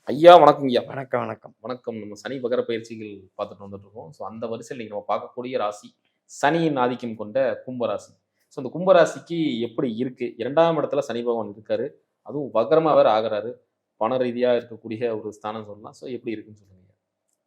ஐயா வணக்கம் ஐயா. வணக்கம், வணக்கம். வணக்கம். நம்ம சனி வக்ர பயிற்சிகள் பார்த்துட்டு வந்துட்டு இருக்கோம். ஸோ அந்த வரிசையில் இன்னைக்கு நம்ம பார்க்கக்கூடிய ராசி சனியின் ஆதிக்கம் கொண்ட கும்ப ராசி. ஸோ இந்த கும்ப ராசிக்கு எப்படி இருக்கு? 2ஆம் இடத்துல சனி பகவான் இருக்காரு. அதுவும் வக்ரமா வேற ஆகுறாரு. பண ரீதியா இருக்கக்கூடிய ஒரு ஸ்தானம் சொல்லலாம். ஸோ எப்படி இருக்குன்னு சொல்லுங்க?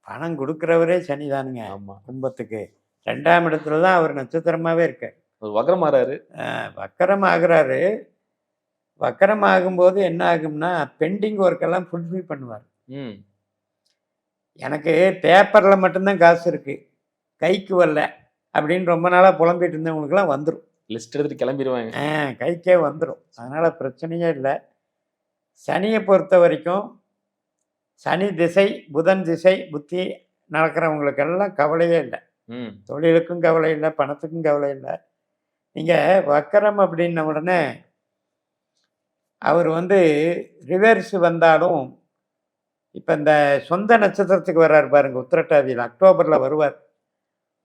பணம் குடுக்குறவரே சனி தானுங்க ஆமா. கும்பத்துக்கு. 2ஆம் இடத்துல தான் அவர் நட்சத்திரமாவே இருக்கார். அவர் வக்ரமாறாரு. வக்கரம் ஆகுறாரு. வக்கரம் ஆகும்போது என்ன ஆகும்னா, பெண்டிங் ஒர்க் எல்லாம் ஃபுல்ஃபில் பண்ணுவார். ம். எனக்கு பேப்பர்ல மட்டும்தான் காசு இருக்கு. கைக்கு வரல அப்படின்னு ரொம்ப நாளா புலம்பிட்டு இருந்தவங்களுக்கெல்லாம் வந்துரும். லிஸ்ட் எடுத்துட்டு கிளம்பிருவாங்க. கைக்கே வந்துரும். அதனால பிரச்சனையே இல்ல. சனிய பொறுத்தவரைக்கும், சனி திசை, புதன் திசை, புத்தி நடக்கிறவங்களுக்கெல்லாம் கவலையே இல்ல. ம். தொழிலுக்கும் கவலை இல்ல, பணத்துக்கும் கவலை இல்ல. நீங்க வக்கரம் அப்படின்ன உடனே, அவர் ரிவர்ஸ் வந்தாலும், இப்ப இந்த சொந்த நட்சத்திரத்துக்கு வர்றாரு பாருங்க, உத்திரட்டாதியில அக்டோபர்ல வருவார்.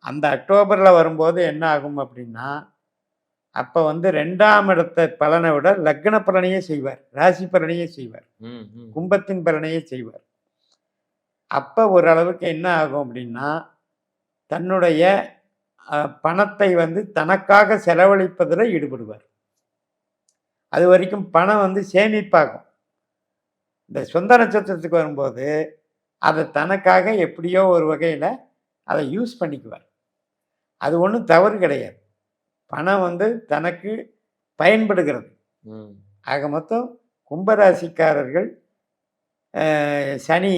அந்த அக்டோபர்ல வரும்போது என்ன ஆகும் அப்படின்னா, அப்ப 2ஆம் இடத்த பலனை விட லக்ன பலனையே செய்வார். ராசி பலனையே செய்வார். ம். ம். கும்பத்தின் பலனையே செய்வார். அப்ப ஓரளவுக்கு என்ன ஆகும் அப்படின்னா, தன்னுடைய பணத்தை தனக்காக செலவழிப்பதில் ஈடுபடுவார். அது வரைக்கும் பணம் சேமிப்பாகும். இந்த சொந்த நட்சத்திரத்துக்கு வரும்போது, அதை தனக்காக எப்படியோ ஒரு வகையில அதை யூஸ் பண்ணிக்குவார். அது ஒண்ணும் தவறு கிடையாது. பணம் தனக்கு பயன்படுகிறது. ம். ஆக மொத்தம் கும்பராசிக்காரர்கள் சனி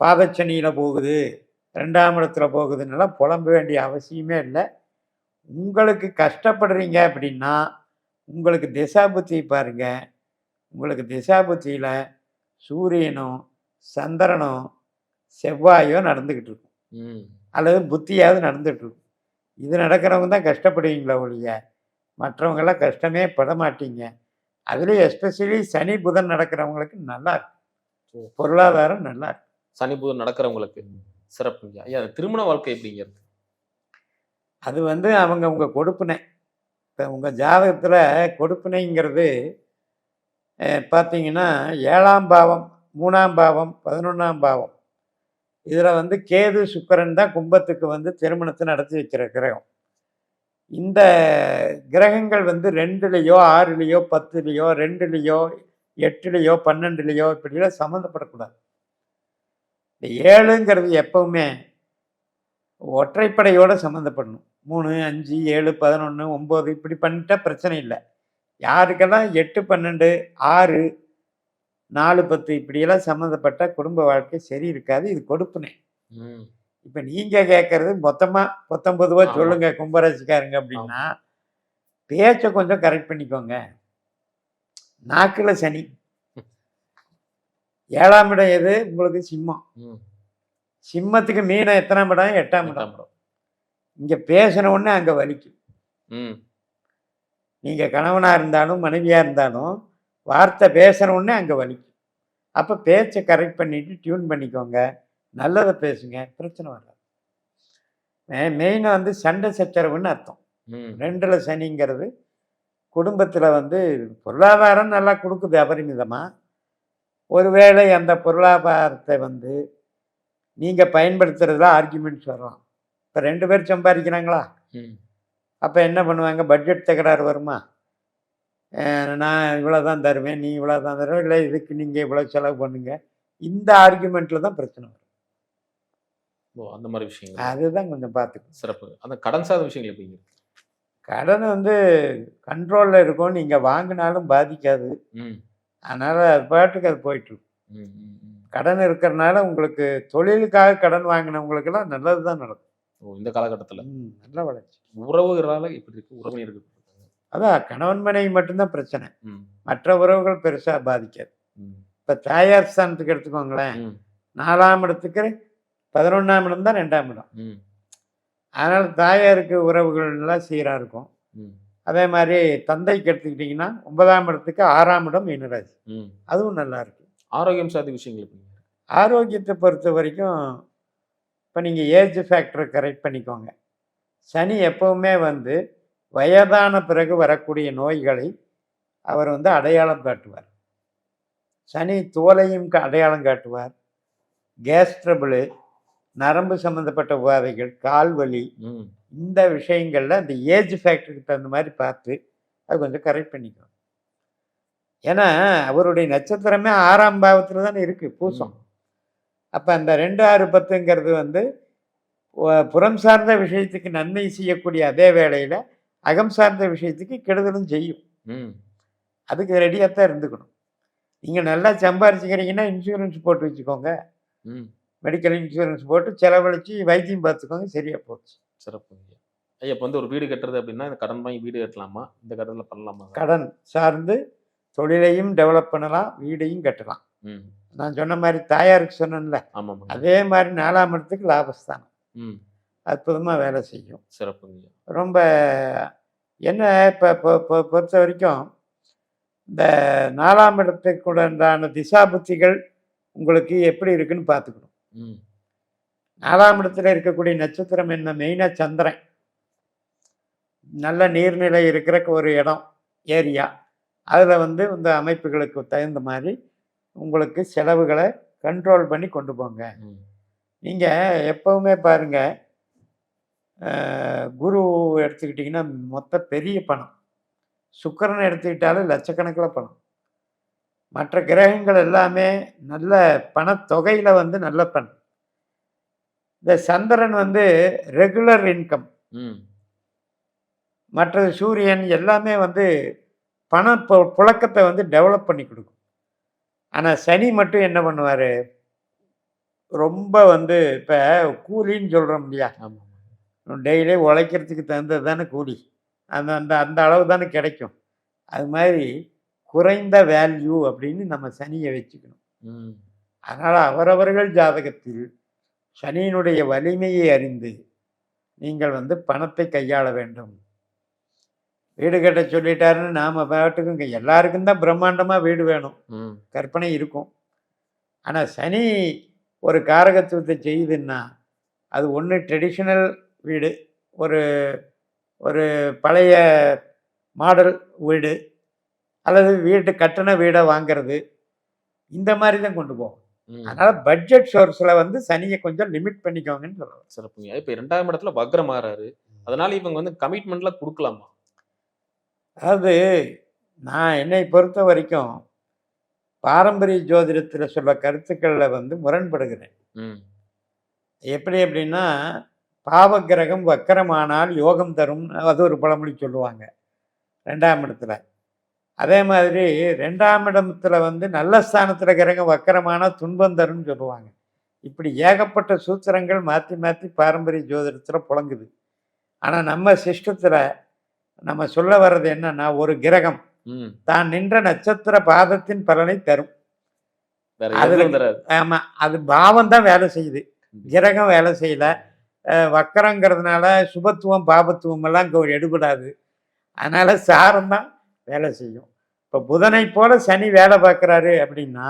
பாதச்சனியில போகுது, 2ஆம் இடத்துல போகுதுன்னெல்லாம் புலம்ப வேண்டிய அவசியமே இல்லை. உங்களுக்கு கஷ்டப்படுறீங்க அப்படின்னா, உங்களுக்கு திசாபுத்தி பாருங்க. உங்களுக்கு திசாபுத்தியில சூரியனும், சந்திரனும், செவ்வாயோ நடந்துக்கிட்டு இருக்கும். ம். அல்லது புத்தியாவது நடந்துட்டு இருக்கும். இது நடக்கிறவங்க தான் கஷ்டப்படுவீங்களா ஒழிய, மற்றவங்கெல்லாம் கஷ்டமே பட மாட்டீங்க. அதுலேயும் எஸ்பெஷலி சனி, புதன் நடக்கிறவங்களுக்கு நல்லா இருக்கும். பொருளாதாரம் நல்லா இருக்கும். சனி புதன் நடக்கிறவங்களுக்கு சிறப்புங்க. ஐயா திருமண வாழ்க்கை எப்படிங்க இருக்கு? அது அவங்க உங்க கொடுப்பினை. இப்போ உங்க ஜாதகத்துல கொடுப்பினைங்கிறது பார்த்தீங்கன்னா 7ஆம் பாவம், 3ஆம் பாவம், 11ஆம் பாவம். இதுல கேது, சுக்கிரன் தான் கும்பத்துக்கு திருமணத்தை நடத்தி வைக்கிற கிரகம். இந்த கிரகங்கள் 2லயோ, 6லயோ, 10லயோ, 2லயோ, 8லயோ, 12லயோ இப்படிலாம் சம்மந்தப்படக்கூடாது. இந்த 7ங்கிறது எப்பவுமே ஒற்றைப்படையோட சம்மந்தப்படணும். 3, 5, 7, 11, 9 இப்படி பண்ணிட்டா பிரச்சனை இல்லை. யாருக்கெல்லாம் 8, 12, 6, 4, 10 இப்படியெல்லாம் சம்மந்தப்பட்ட குடும்ப வாழ்க்கை சரி இருக்காது. இது கொடுப்பினை. ம். இப்ப நீங்க கேட்கறது மொத்தமா 19 சொல்லுங்க கும்பராசிக்காரங்க அப்படின்னா, பேச்சை கொஞ்சம் கரெக்ட் பண்ணிக்கோங்க. நாக்குல சனி. 7ஆம் இடம் எது? உங்களுக்கு சிம்மம். சிம்மத்துக்கு மீனம் எத்தனாம் இடம்? 8ஆம் இடம். இங்க பேசின உடனே அங்க வலிக்கும். நீங்க கணவனா இருந்தாலும் மனைவியா இருந்தாலும் வார்த்தை பேசின உடனே அங்க வலிக்கும். அப்ப பேச்சை கரெக்ட் பண்ணிட்டு டியூன் பண்ணிக்கோங்க. நல்லதை பேசுங்க, பிரச்சனை வராது. மெயினாக சண்டை சச்சரவுன்னு அர்த்தம். 2ல சனிங்கிறது குடும்பத்தில் பொருளாதாரம் நல்லா கொடுக்குது அபரிமிதமாக. ஒருவேளை அந்த பொருளாதாரத்தை நீங்கள் பயன்படுத்துறதுல ஆர்கியூமெண்ட்ஸ் வரலாம். இப்போ 2 பேர் சம்பாதிக்கிறாங்களா, அப்போ என்ன பண்ணுவாங்க? பட்ஜெட் தகராறு வருமா? நான் இவ்வளோ தான் தருவேன், நீ இவ்வளோ தான் தருவேன், இல்லை இதுக்கு நீங்கள் இவ்வளோ செலவு பண்ணுங்க. இந்த ஆர்கியூமெண்ட்டில் தான் பிரச்சனை வரும். ஓ, அந்த மாதிரி விஷயங்கள். அதுதான் கொஞ்சம் பார்த்துக்கணும். சிறப்பு. அந்த கடன் சார்ந்த விஷயங்கள் எப்படிங்க? கடன் கண்ட்ரோலில் இருக்கும். நீங்கள் வாங்கினாலும் பாதிக்காது. அதனால் அது பாட்டுக்கு அது போயிட்டுருக்கும். கடன் இருக்கிறனால உங்களுக்கு தொழிலுக்காக கடன் வாங்கினவங்களுக்கெல்லாம் நல்லது தான் நடக்கும். ஓ, இந்த காலகட்டத்தில் நல்ல வளர்ச்சி. உறவுகளால் எப்படி இருக்கு? உறவினர்கள் அதான் கணவன் மனைவி மட்டும்தான் பிரச்சனை. மற்ற உறவுகள் பெருசாக பாதிக்காது. இப்போ தாயார் ஸ்தானத்துக்கு எடுத்துக்கோங்களேன். 4ஆம் இடத்துக்கு 11ஆம் இடம் தான் 2ஆம் இடம். அதனால் தாயாருக்கு உறவுகள் எல்லாம் சீராக இருக்கும். அதே மாதிரி தந்தைக்கு எடுத்துக்கிட்டிங்கன்னா 9ஆம் இடத்துக்கு 6ஆம் இடம் மீனராசி. அதுவும் நல்லா இருக்கு. ஆரோக்கியம் சார்ந்த விஷயங்கள் எப்படி? ஆரோக்கியத்தை பொறுத்த வரைக்கும் இப்போ நீங்கள் ஏஜ் ஃபேக்டரை கரெக்ட் பண்ணிக்கோங்க. சனி எப்பவுமே வயதான பிறகு வரக்கூடிய நோய்களை அவர் அடையாளம் காட்டுவார். சனி தோலையும் அடையாளம் காட்டுவார். கேஸ் ட்ரபிள், நரம்பு சம்மந்தப்பட்ட உபாதைகள், கால் வலி, ம் இந்த விஷயங்கள்ல அந்த ஏஜ் ஃபேக்டருக்கு தகுந்த மாதிரி பார்த்து அது கொஞ்சம் கரெக்ட் பண்ணிக்கணும். ஏன்னா அவருடைய நட்சத்திரமே 6ஆம் பாவத்தில் தானே இருக்குது, பூசம். அப்போ அந்த 2, 6, 10ங்கிறது வந்து புறம் சார்ந்த விஷயத்துக்கு நன்மை செய்யக்கூடிய அதே வேளையில் அகம் சார்ந்த விஷயத்துக்கு கெடுதலும் செய்யும். ம் அதுக்கு ரெடியாக தான் இருந்துக்கணும். நீங்கள் நல்லா சம்பாரிச்சுக்கிறீங்கன்னா இன்சூரன்ஸ் போட்டு வச்சுக்கோங்க. ம் மெடிக்கல் இன்சூரன்ஸ் போட்டு செலவழித்து வைத்தியம் பார்த்துக்கோங்க, சரியாக போச்சு. சிறப்பு ஐயா. ஐயா இப்போ வந்து ஒரு வீடு கட்டுறது அப்படின்னா இந்த கடன் வாங்கி வீடு கட்டலாமா, இந்த கடனில் பண்ணலாமா? கடன் சார்ந்து தொழிலையும் டெவலப் பண்ணலாம், வீடையும் கட்டலாம். ம் நான் சொன்ன மாதிரி தாயாருக்கு சொன்னேன்ல, ஆமாம். அதே மாதிரி 4ஆம் இடத்துக்கு லாபஸ்தானம் ம் அற்புதமாக வேலை செய்யும். சிறப்புங்க ஐயா. ரொம்ப என்ன இப்போ பொறுத்த வரைக்கும் இந்த 4ஆம் இடத்துக்கு உண்டான திசா புத்திகள் உங்களுக்கு எப்படி இருக்குன்னு பார்த்துக்கணும். ம் 4ஆம் இடத்துல இருக்கக்கூடிய நட்சத்திரம் என்ன, மெயினாக சந்திரன். நல்ல நீர்நிலை இருக்கிற ஒரு இடம், ஏரியா. அதில் வந்து இந்த அமைப்புகளுக்கு தகுந்த மாதிரி உங்களுக்கு செலவுகளை கண்ட்ரோல் பண்ணி கொண்டு போங்க. ம் நீங்கள் எப்போவுமே பாருங்கள், குரு எடுத்துக்கிட்டிங்கன்னா மொத்த பெரிய பணம். சுக்கிரனை எடுத்துக்கிட்டாலும் லட்சக்கணக்கில் பணம். மற்ற கிரகங்கள் எல்லாமே நல்ல பணத்தொகையில் வந்து நல்ல பணம். இந்த சந்திரன் வந்து ரெகுலர் இன்கம், ம் மற்றது சூரியன் எல்லாமே வந்து பண புழக்கத்தை வந்து டெவலப் பண்ணி கொடுக்கும். ஆனால் சனி மட்டும் என்ன பண்ணுவார், ரொம்ப வந்து இப்போ கூலின்னு சொல்கிறோம் இல்லையா, ஆமாம். டெய்லி உழைக்கிறதுக்கு தகுந்தது தானே கூலி, அந்த அந்த அந்த அளவு தானே கிடைக்கும். அது மாதிரி குறைந்த வேல்யூ அப்படின்னு நம்ம சனியை வச்சுக்கணும். ம் அதனால் அவரவர்கள் ஜாதகத்தில் சனியினுடைய வலிமையை அறிந்து நீங்கள் வந்து பணத்தை கையாள வேண்டும். வீடு கட்ட சொல்லிட்டாருன்னு நாம் பாட்டுக்கும் எல்லாருக்கும் தான் பிரம்மாண்டமாக வீடு வேணும், ம் கற்பனை இருக்கும். ஆனால் சனி ஒரு காரகத்துவத்தை செய்யுதுன்னா அது ஒன்று ட்ரெடிஷ்னல் வீடு, ஒரு ஒரு பழைய மாடல் வீடு, அல்லது வீட்டு கட்டண வீடை வாங்கிறது, இந்த மாதிரி தான் கொண்டு போகும். ம் அதனால் பட்ஜெட் சோர்ஸில் வந்து சனியை கொஞ்சம் லிமிட் பண்ணிக்கோங்கன்னு சொல்லுவாங்க. சிறப்புங்க. இப்போ 2ஆம் இடத்துல வக்ரம் மாறாரு, அதனால இவங்க வந்து கமிட்மெண்ட்லாம் கொடுக்கலாமா? அதாவது நான் என்னை பொறுத்த வரைக்கும் பாரம்பரிய ஜோதிடத்தில் சொல்ல கருத்துக்களில் வந்து முரண்படுகிறேன். ம் எப்படி அப்படின்னா, பாவக்கிரகம் வக்கரமானால் யோகம் தரும், அது ஒரு பழமொழி சொல்லுவாங்க 2ஆம் இடத்துல. அதே மாதிரி 2ஆம் இடத்துல வந்து நல்ல ஸ்தானத்தில் கிரகம் வக்கரமானால் துன்பம் தரும்னு சொல்லுவாங்க. இப்படி ஏகப்பட்ட சூத்திரங்கள் மாற்றி மாற்றி பாரம்பரிய ஜோதிடத்தில் புழங்குது. ஆனால் நம்ம சிஸ்டத்தில் நம்ம சொல்ல வர்றது என்னன்னா, ஒரு கிரகம் ம் தான் நின்ற நட்சத்திர பாதத்தின் பலனை தரும். வேற அதுல எதுவும் தராது. ஆமாம், அது பாவம் தான் வேலை செய்யுது, கிரகம் வேலை செய்யல. வக்கரங்கிறதுனால சுபத்துவம் பாபத்துவம் எல்லாம் இங்கே எடுபடாது. அதனால் சாரம் தான் வேலை செய்யும். இப்போ புதனை போல சனி வேலை பார்க்குறாரு அப்படின்னா,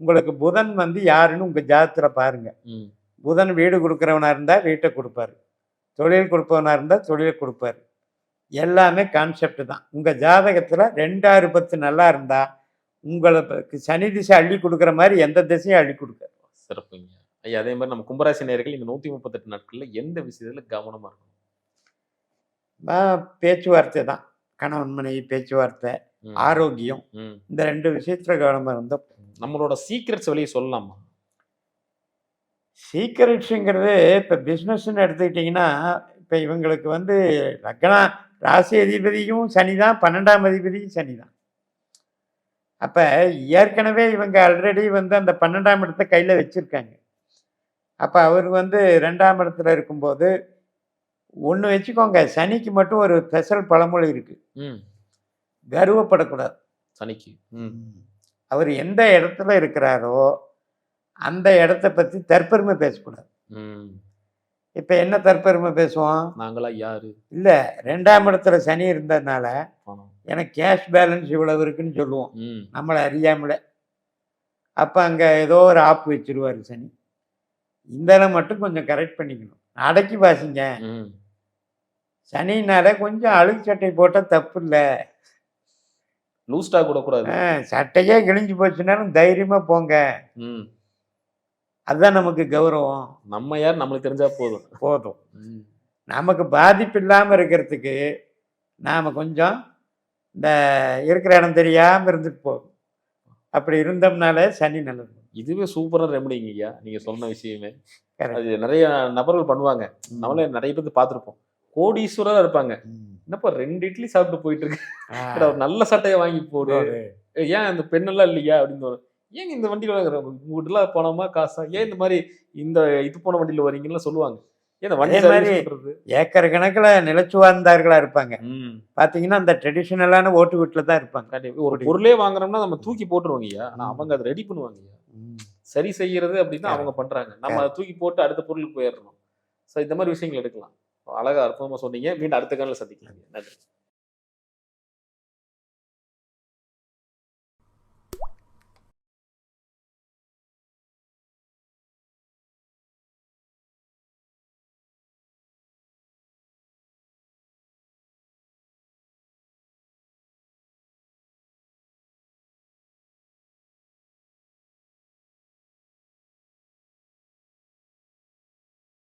உங்களுக்கு புதன் வந்து யாருன்னு உங்கள் ஜாதகத்தில் பாருங்கள். ம் புதன் வீடு கொடுக்குறவனாக இருந்தால் வீட்டை கொடுப்பாரு, தொழில் கொடுப்பவனாக இருந்தால் தொழிலை கொடுப்பாரு. எல்லாமே கான்செப்ட் தான். உங்கள் ஜாதகத்தில் 2, 6, 10 நல்லா இருந்தால் உங்களுக்கு சனி திசை அள்ளி கொடுக்குற மாதிரி எந்த திசையும் அள்ளி கொடுக்காது. சிறப்புங்க ஐயா. அதே மாதிரி நம்ம கும்பராசி நேயர்கள் இந்த 138 நாட்கள்ல எந்த விஷயத்துல கவனமா இருக்கணும்? பேச்சுவார்த்தை தான், கணவன் மனைவி பேச்சுவார்த்தை, ம் ஆரோக்கியம், ம் இந்த 2 விஷயத்தில் கவனமாக இருந்தால். நம்மளோட சீக்ரெட்ஸ் வெளியே சொல்லலாமா? சீக்கிரட்ஸுங்கிறது இப்போ பிஸ்னஸ்ன்னு எடுத்துக்கிட்டிங்கன்னா, இப்போ இவங்களுக்கு வந்து லக்னம் ராசி அதிபதியும் சனி தான், 12ஆம் அதிபதியும் சனி தான். அப்போ ஏற்கனவே இவங்க ஆல்ரெடி வந்து அந்த 12ஆம் இடத்த கையில் வச்சுருக்காங்க. அப்போ அவர் வந்து 2ஆம் இடத்துல இருக்கும்போது ஒன்று வச்சுக்கோங்க, சனிக்கு மட்டும் ஒரு ஸ்பெஷல் பழமொழி இருக்குது, ம் கர்வப்படக்கூடாது. சனிக்கு. ம் அவர் எந்த இடத்துல இருக்கிறாரோ அந்த இடத்த பற்றி தற்பெருமை பேசக்கூடாது. ம் இப்போ என்ன தற்பெருமை பேசுவோம், நாங்களா யாரு? இல்லை 2ஆம் இடத்துல சனி இருந்ததுனால பணம். எனக்கு கேஷ் பேலன்ஸ் இவ்வளவு இருக்குன்னு சொல்லுவோம், ம் நம்மளை அறியாமலே. அப்போ அங்கே ஏதோ ஒரு ஆப்பு வச்சிருவார் சனி. இந்த மட்டும் கொஞ்சம் கரெக்ட் பண்ணிக்கணும், அடக்கி வாசிங்க. ம் சனினால கொஞ்சம் அழுக்கு சட்டை போட்டால் தப்பு இல்லை, லூஸ் ஸ்டாக் விடக்கூடாது. சட்டையே கிழிஞ்சு போச்சுன்னாலும் தைரியமா போங்க. ம். அதுதான் நமக்கு கௌரவம். நம்ம யார் நம்மளுக்கு தெரிஞ்சா போதும். போதும். ம். நமக்கு பாதிப்பு இல்லாமல் இருக்கிறதுக்கு நாம் கொஞ்சம் இந்த இருக்கிற இடம் தெரியாமல் இருந்துட்டு போகும். அப்படி இருந்தோம்னாலே சனி நல்லது. இதுவே சூப்பரான ரெமடிங்க ஐயா. நீங்க சொன்ன விஷயமே. Correct. அது நிறைய நபர்கள் பண்ணுவாங்க. நம்மளே நிறைய பேர் பார்த்துருப்போம். கோடீஸ்வரரா இருப்பாங்க. என்னப்பா 2 இட்லி சாப்பிட்டு போயிட்டு இருக்கு. ஒரு நல்ல சட்டையை வாங்கி போடு. ஏன் அந்த பெண்ணெல்லாம் இல்லையா அப்படின்னு தோணும். ஏங்க இந்த வண்டியில உங்ககிட்டலாம் பணமா காசா ஏன் இந்த மாதிரி இந்த இது போன வண்டியில வரீங்கன்னு சொல்லுவாங்க. ஏன் இந்த வண்டி அதே மாதிரி சர்வீஸ் பண்றது? ஏக்கர் கணக்கில் நிலச்சுவார்ந்தார்களாக இருப்பாங்க. ம். பார்த்தீங்கன்னா அந்த ட்ரெடிஷ்னலான ஓட்டு வீட்டில் தான் இருப்பாங்க. கண்டிப்பா. ஒரு பொருளே வாங்குறோம்னா நம்ம தூக்கி போட்டுருவோங்க ஐயா. ஆனா அவங்க அதை ரெடி பண்ணுவாங்க ஐயா. சரி செய்யறது அப்படின்னா அவங்க பண்றாங்க. நம்ம அதை தூக்கி போட்டு அடுத்த பொருளுக்கு போயிடணும். ஸோ இந்த மாதிரி விஷயங்கள் எடுக்கலாம். அழகா அற்புதமா சொன்னீங்க. மீண்டும் அடுத்த காலையில் சந்திக்கலாம். நன்றி.